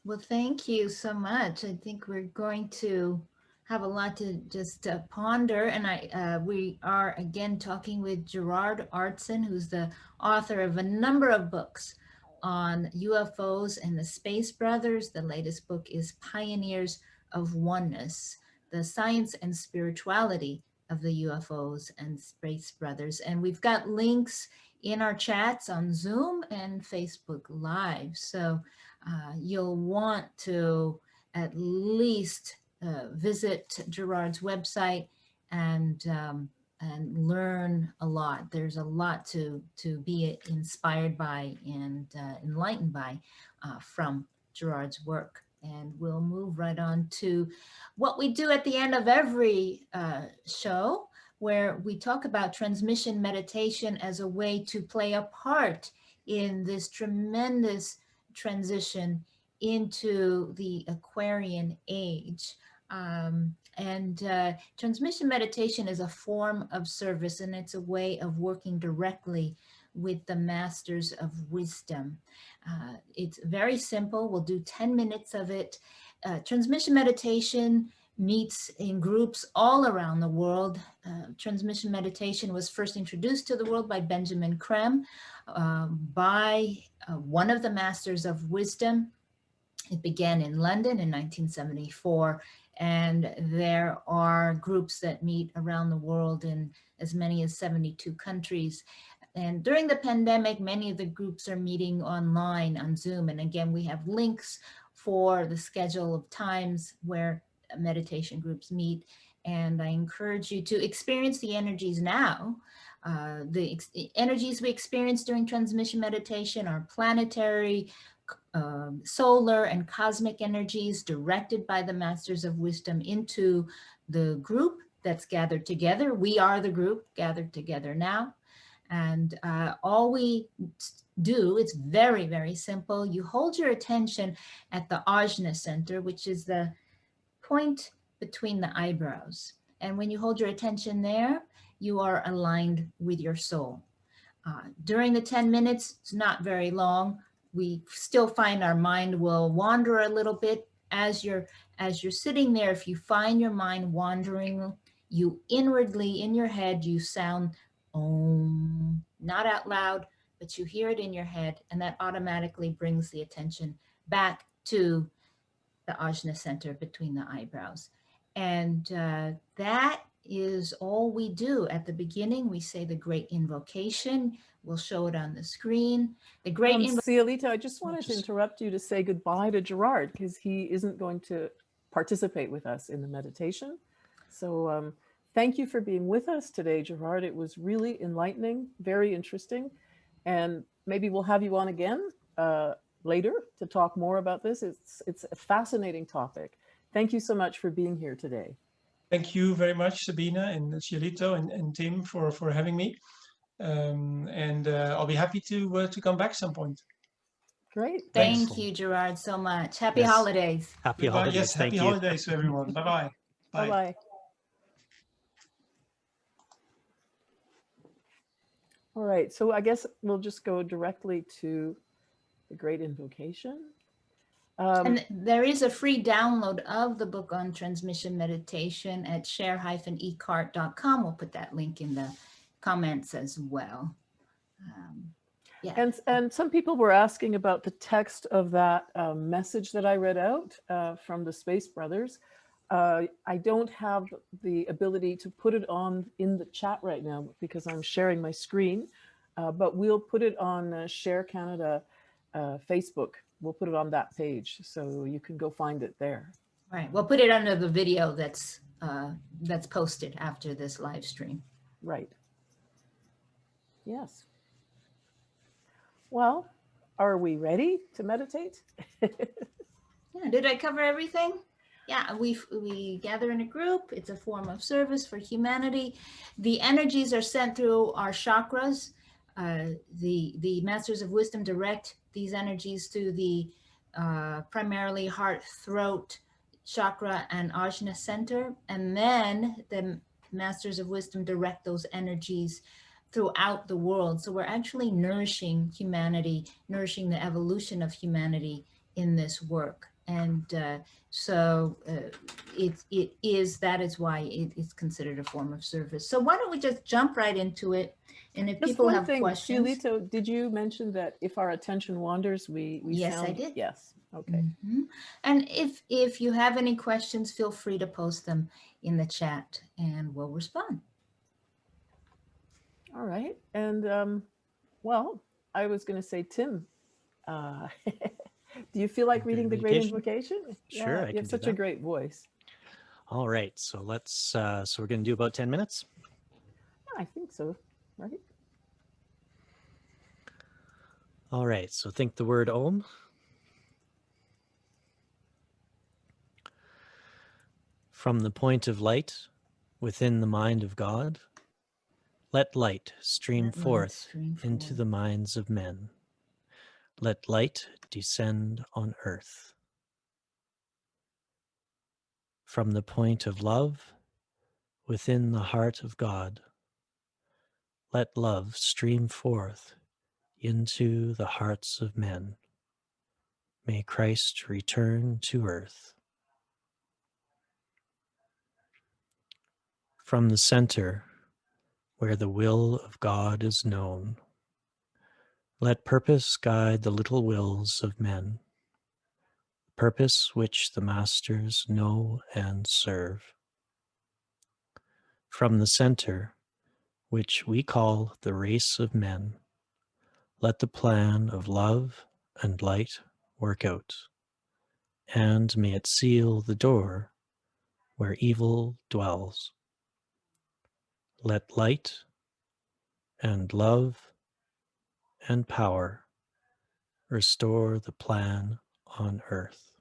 Well, thank you so much. I think we're going to have a lot to just ponder. And we are again talking with Gerard Artson, who's the author of a number of books on UFOs and the Space Brothers. The latest book is Pioneers of Oneness, the Science and Spirituality of the UFOs and Space Brothers. And we've got links in our chats on Zoom and Facebook Live. So you'll want to at least visit Gerard's website and learn a lot. There's a lot to be inspired by and enlightened by from Gerard's work. And we'll move right on to what we do at the end of every show, where we talk about transmission meditation as a way to play a part in this tremendous transition into the Aquarian age. Transmission meditation is a form of service, and it's a way of working directly with the masters of wisdom. It's very simple. We'll do 10 minutes of it. Transmission meditation meets in groups all around the world. Transmission meditation was first introduced to the world by Benjamin Creme, by one of the masters of wisdom. It began in London in 1974, and there are groups that meet around the world in as many as 72 countries. And during the pandemic, many of the groups are meeting online on Zoom. And again, we have links for the schedule of times where meditation groups meet. And I encourage you to experience the energies now. The energies we experience during transmission meditation are planetary, solar, and cosmic energies directed by the Masters of Wisdom into the group that's gathered together. We are the group gathered together now. And all we do, it's very, very simple. You hold your attention at the Ajna center, which is the point between the eyebrows. And when you hold your attention there, you are aligned with your soul. During the 10 minutes, it's not very long. We still find our mind will wander a little bit as you're sitting there. If you find your mind wandering, you inwardly in your head, you sound Om, not out loud, but you hear it in your head, and that automatically brings the attention back to the Ajna center between the eyebrows. And that is all we do. At the beginning, we say the great invocation. We'll show it on the screen. The great Cielito, I just wanted to interrupt you to say goodbye to Gerard, because he isn't going to participate with us in the meditation. So thank you for being with us today, Gerard. It was really enlightening, very interesting. And maybe we'll have you on again later to talk more about this. It's a fascinating topic. Thank you so much for being here today. Thank you very much, Sabina and Cielito and Tim for having me. And I'll be happy to come back some point. Great. Thank you, Gerard, so much. Happy holidays. Happy holidays. Yes, happy holidays to everyone. Bye-bye. Bye-bye. All right, so I guess we'll just go directly to the Great Invocation. And there is a free download of the book on transmission meditation at share-ecart.com. We'll put that link in the comments as well. Yeah. And some people were asking about the text of that message that I read out from the Space Brothers. I don't have the ability to put it on in the chat right now because I'm sharing my screen, but we'll put it on Share Canada Facebook. We'll put it on that page so you can go find it there. Right. We'll put it under the video that's posted after this live stream. Right. Yes. Well, are we ready to meditate? Yeah, did I cover everything? Yeah, we gather in a group. It's a form of service for humanity. The energies are sent through our chakras. The Masters of Wisdom direct these energies through the primarily heart, throat chakra and Ajna center. And then the Masters of Wisdom direct those energies throughout the world. So we're actually nourishing humanity, nourishing the evolution of humanity in this work. And that is why it's considered a form of service. So why don't we just jump right into it? And if people have questions. Cielito, did you mention that if our attention wanders, we Yes, sound? I did. Yes. Okay. Mm-hmm. And if you have any questions, feel free to post them in the chat and we'll respond. All right. And well, I was going to say, Tim, do you feel like reading the Great Invocation? Sure, yeah, you have such a great voice. All right, so let's. So we're going to do about 10 minutes. I think so, right? All right, so think the word Om. From the point of light within the mind of God, let light stream forth into the minds of men. Let light descend on earth. From the point of love within the heart of God, let love stream forth into the hearts of men. May Christ return to earth. From the center where the will of God is known, let purpose guide the little wills of men, purpose which the masters know and serve. From the center, which we call the race of men, let the plan of love and light work out, and may it seal the door where evil dwells. Let light and love and power restore the plan on earth.